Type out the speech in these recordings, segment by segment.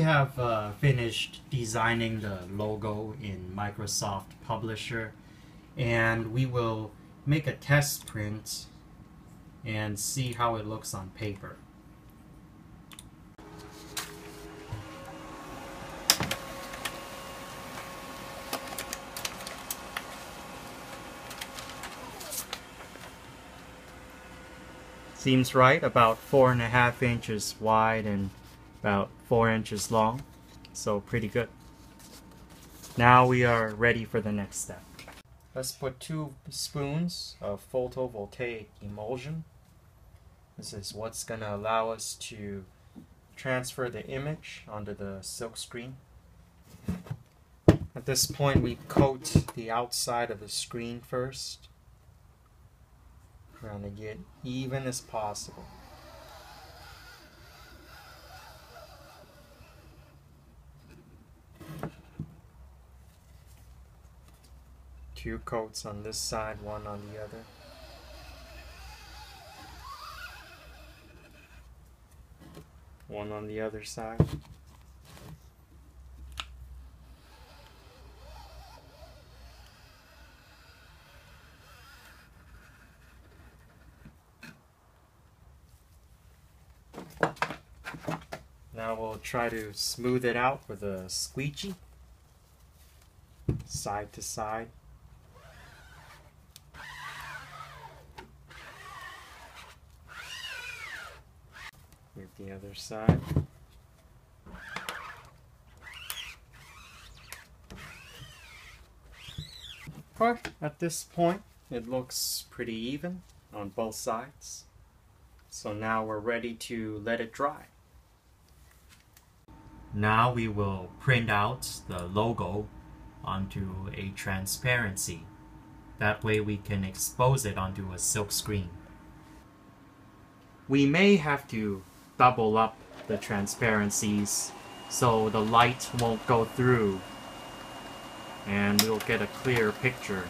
have finished designing the logo in Microsoft Publisher, and we will make a test print and see how it looks on paper. Seems right, about 4.5 inches wide and about 4 inches long, so pretty good. Now we are ready for the next step. Let's put 2 spoons of photovoltaic emulsion. This is what's going to allow us to transfer the image onto the silkscreen. At this point, we coat the outside of the screen first, trying to get even as possible. Two coats on this side, one on the other. One on the other side. Now we'll try to smooth it out with a squeegee, side to side. With the other side. But at this point, it looks pretty even on both sides. So now we're ready to let it dry. Now we will print out the logo onto a transparency. That way we can expose it onto a silk screen. We may have to double up the transparencies so the light won't go through and we'll get a clear picture.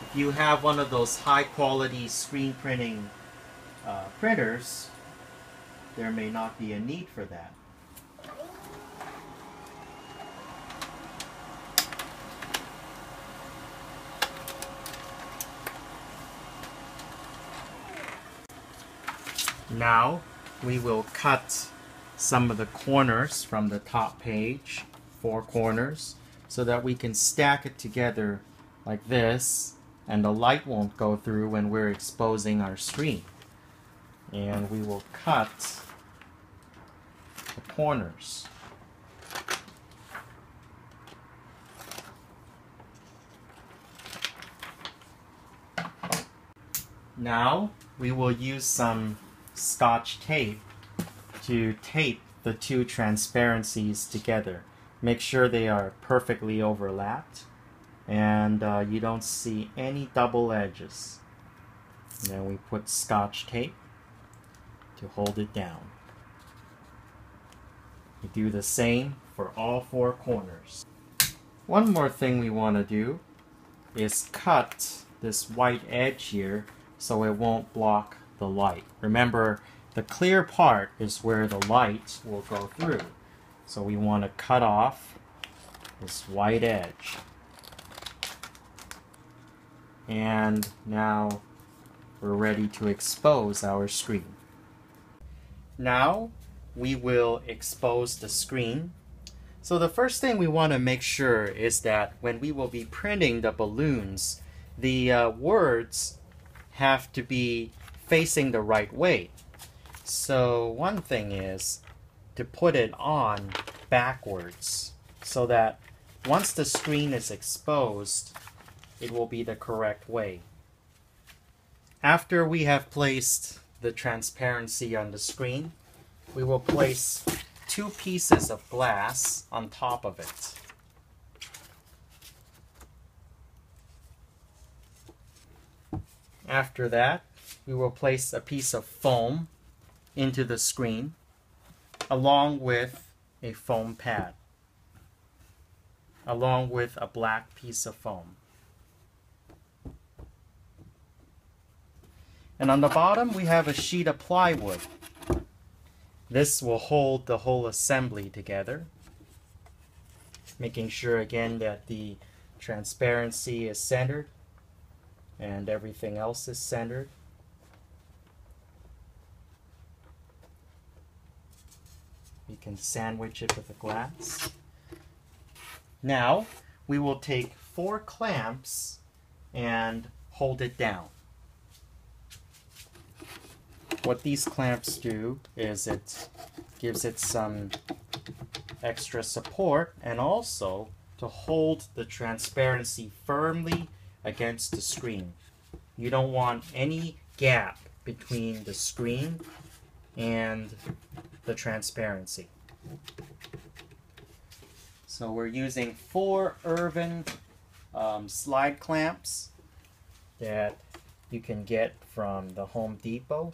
If you have one of those high quality screen printing printers, there may not be a need for that. Now we will cut some of the corners from the top page, 4 corners, so that we can stack it together like this and the light won't go through when we're exposing our screen. And we will cut the corners. Now we will use some scotch tape to tape the 2 transparencies together. Make sure they are perfectly overlapped and you don't see any double edges. And then we put scotch tape to hold it down. We do the same for all 4 corners. One more thing we want to do is cut this white edge here so it won't block the light. Remember, the clear part is where the light will go through. So we want to cut off this white edge. And now we're ready to expose our screen. Now we will expose the screen. So the first thing we want to make sure is that when we will be printing the balloons, the words have to be facing the right way. So one thing is to put it on backwards so that once the screen is exposed, it will be the correct way. After we have placed the transparency on the screen, we will place 2 pieces of glass on top of it. After that, we will place a piece of foam into the screen along with a foam pad, along with a black piece of foam. And on the bottom we have a sheet of plywood. This will hold the whole assembly together, making sure again that the transparency is centered and everything else is centered. You can sandwich it with a glass. Now we will take 4 clamps and hold it down. What these clamps do is it gives it some extra support and also to hold the transparency firmly against the screen. You don't want any gap between the screen and the transparency. So we're using 4 irvan slide clamps that you can get from the Home Depot.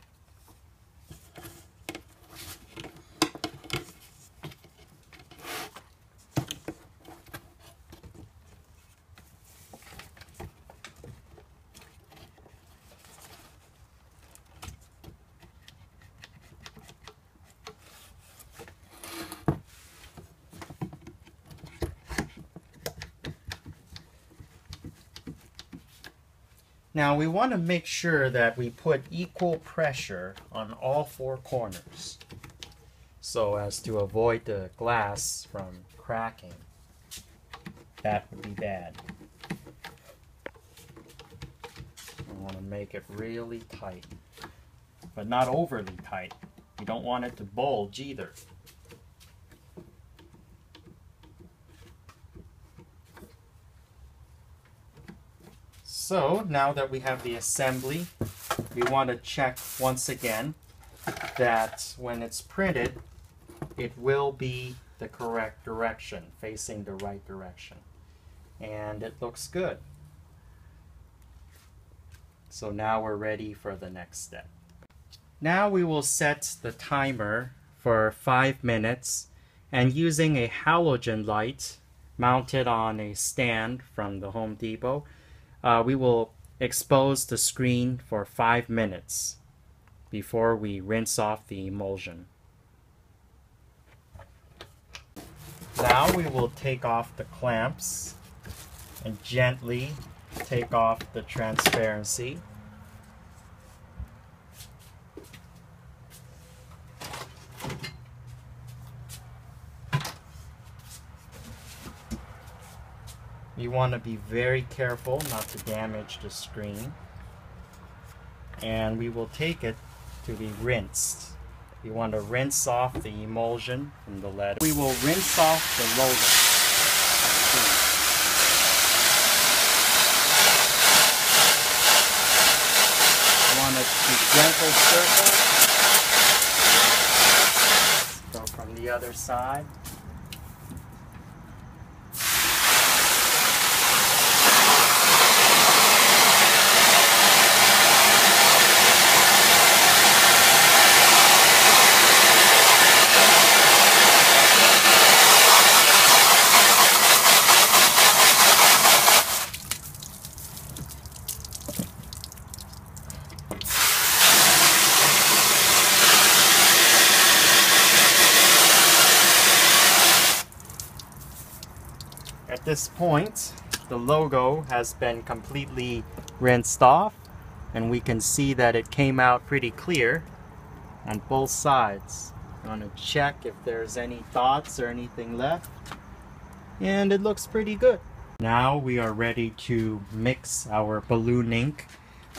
Now we want to make sure that we put equal pressure on all 4 corners so as to avoid the glass from cracking. That would be bad. We want to make it really tight, but not overly tight. You don't want it to bulge either. So now that we have the assembly, we want to check once again that when it's printed, it will be the correct direction, facing the right direction. And it looks good. So now we're ready for the next step. Now we will set the timer for 5 minutes, and using a halogen light mounted on a stand from the Home Depot, we will expose the screen for 5 minutes before we rinse off the emulsion. Now we will take off the clamps and gently take off the transparency. You want to be very careful not to damage the screen. And we will take it to be rinsed. You want to rinse off the emulsion from the letter. We will rinse off the logo. You want to do gentle circles. Go from the other side. At this point, the logo has been completely rinsed off, and we can see that it came out pretty clear on both sides. You want to check if there's any dots or anything left, and it looks pretty good. Now we are ready to mix our balloon ink.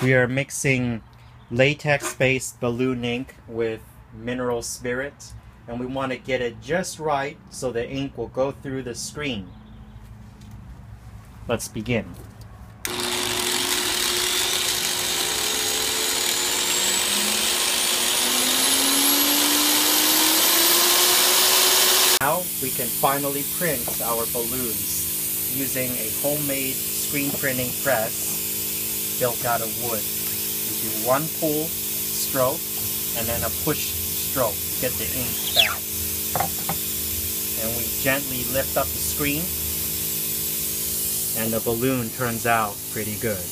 We are mixing latex-based balloon ink with mineral spirit, and we want to get it just right so the ink will go through the screen. Let's begin. Now we can finally print our balloons using a homemade screen printing press built out of wood. We do one pull stroke and then a push stroke to get the ink back. And we gently lift up the screen, and the balloon turns out pretty good.